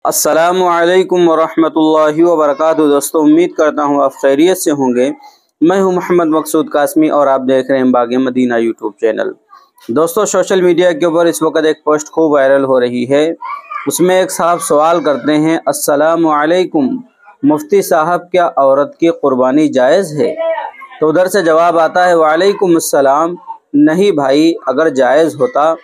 अस्सलामु अलैकुम वरहमतुल्लाहि वबरकातुहू। दोस्तों, उम्मीद करता हूँ आप खैरियत से होंगे। मैं हूँ मोहम्मद मकसूद कासमी और आप देख रहे हैं बाग़ मदीना यूट्यूब चैनल। दोस्तों, सोशल मीडिया के ऊपर इस वक्त एक पोस्ट खूब वायरल हो रही है। उसमें एक साहब सवाल करते हैं, अस्सलामु अलैकुम मुफ्ती साहब, क्या औरत की कुर्बानी जायज़ है? तो उधर से जवाब आता है, वालेकुम अस्सलाम, नहीं भाई, अगर जायज़ होता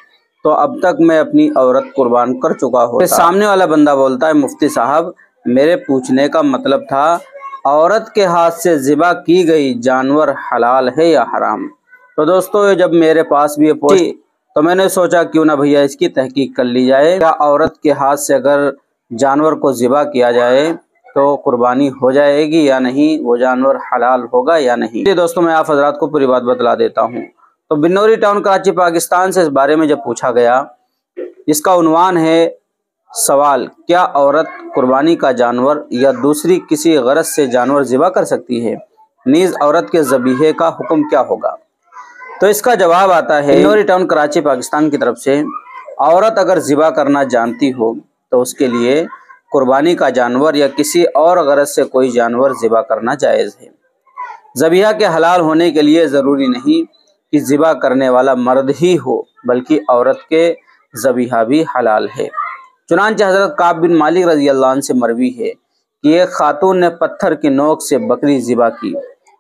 तो अब तक मैं अपनी औरत कुर्बान कर चुका होता। सामने वाला बंदा बोलता है, मुफ्ती साहब, मेरे पूछने का मतलब था औरत के हाथ से ज़िबा की गई जानवर हलाल है या हराम? तो दोस्तों, जब मेरे पास भी ये पोस्ट तो मैंने सोचा क्यों ना भैया इसकी तहकीक कर ली जाए। क्या औरत के हाथ से अगर जानवर को ज़िबा किया जाए तो कुर्बानी हो जाएगी या नहीं, वो जानवर हलाल होगा या नहीं? दोस्तों, मैं आप हजरात को पूरी बात बतला देता हूँ। तो बिन्नौरी टाउन कराची पाकिस्तान से इस बारे में जब पूछा गया, इसका उन्वान है सवाल, क्या औरत कुर्बानी का जानवर या दूसरी किसी गरज से जानवर ज़िबा कर सकती है? नीज़ औरत के ज़बीहे का हुक्म क्या होगा? तो इसका जवाब आता है बिन्नौरी टाउन कराची पाकिस्तान की तरफ से, औरत अगर ज़िबा करना जानती हो तो उसके लिए कुर्बानी का जानवर या किसी और गरज से कोई जानवर ज़िबा करना जायज़ है। ज़बीहा के हलाल होने के लिए ज़रूरी नहीं कि ज़िबा करने वाला मर्द ही हो, बल्कि औरत के ज़बीहा भी हलाल है। चुनांचे हज़रत काब बिन मालिक रज़ी अल्लाह अन्हु से मरवी है कि एक खातून ने पत्थर की नोक से बकरी ज़िबा की।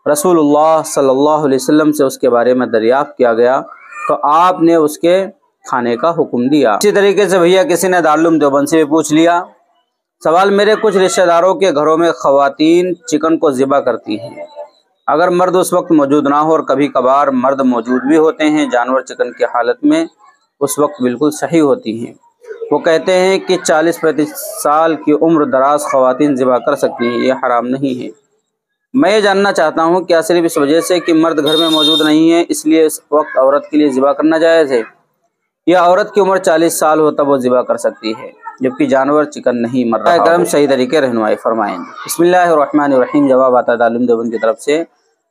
रसूलुल्लाह सल्लल्लाहु अलैहि वसल्लम से उसके बारे में दरियाफ़्त किया गया तो आपने उसके खाने का हुक्म दिया। इसी तरीके से भैया किसी ने दारुल उलूम देवबंद से भी पूछ लिया। सवाल, मेरे कुछ रिश्तेदारों के घरों में ख़वातीन चिकन को ज़िबा करती हैं। अगर मर्द उस वक्त मौजूद ना हो, और कभी कभार मर्द मौजूद भी होते हैं, जानवर चिकन की हालत में उस वक्त बिल्कुल सही होती हैं। वो कहते हैं कि 40-35 साल की उम्र दराज ख़वातीन ज़िबा कर सकती हैं, ये हराम नहीं है। मैं ये जानना चाहता हूँ, क्या सिर्फ इस वजह से कि मर्द घर में मौजूद नहीं है इसलिए इस वक्त औरत के लिए ज़िबा करना जायज़ है, या औरत की उम्र 40 साल हो तब वो ज़िबा कर सकती है जबकि जानवर चिकन नहीं मर रहा? करम सही तरीके रहनुमाई फरमाएँ। बिस्मिल्लाहिर्रहमानिर्रहीम। जवाब आता है दारुल उलूम देवबंद की तरफ से,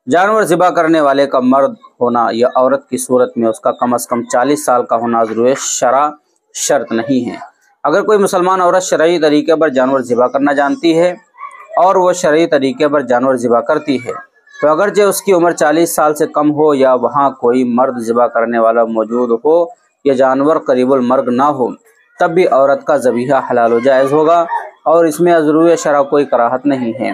जानवर ज़िबा करने वाले का मर्द होना या औरत की सूरत में उसका कम अज़ कम 40 साल का होना ज़रूर शरअ शर्त नहीं है। अगर कोई मुसलमान औरत शरई तरीके पर जानवर ज़िबा करना जानती है और वह शरई तरीके पर जानवर ज़िबा करती है, तो अगरचे उसकी उम्र 40 साल से कम हो या वहाँ कोई मर्द ज़िबा करने वाला मौजूद हो या जानवर करीबुल मर्ग ना हो, तब भी औरत का ज़बीहा हलाल व जायज़ होगा और इसमें ज़रूर शरअ कोई कराहत नहीं है।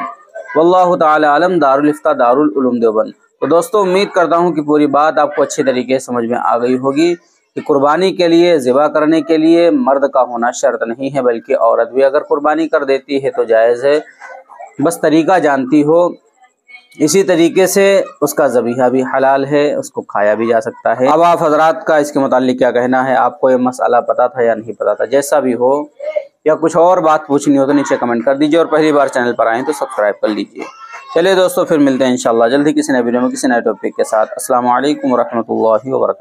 वल्लाहु ताला आलम। दारुल इफ्ता दारुल उलूम देवबंद। तो दोस्तों, उम्मीद करता हूँ कि पूरी बात आपको अच्छे तरीके से समझ में आ गई होगी कि कुर्बानी के लिए ज़िबा करने के लिए मर्द का होना शर्त नहीं है, बल्कि औरत भी अगर कुर्बानी कर देती है तो जायज़ है, बस तरीका जानती हो। इसी तरीके से उसका ज़बीहा भी हलाल है, उसको खाया भी जा सकता है। अब आप हजरात का इसके मुताल्लिक क्या कहना है? आपको ये मसला पता था या नहीं पता था? जैसा भी हो, या कुछ और बात पूछनी हो तो नीचे कमेंट कर दीजिए, और पहली बार चैनल पर आएँ तो सब्सक्राइब कर लीजिए। चलिए दोस्तों, फिर मिलते हैं इंशाल्लाह जल्दी किसी नए वीडियो में किसी नए टॉपिक के साथ। अस्सलामु अलैकुम वरहमतुल्लाहि वबरकातुहू।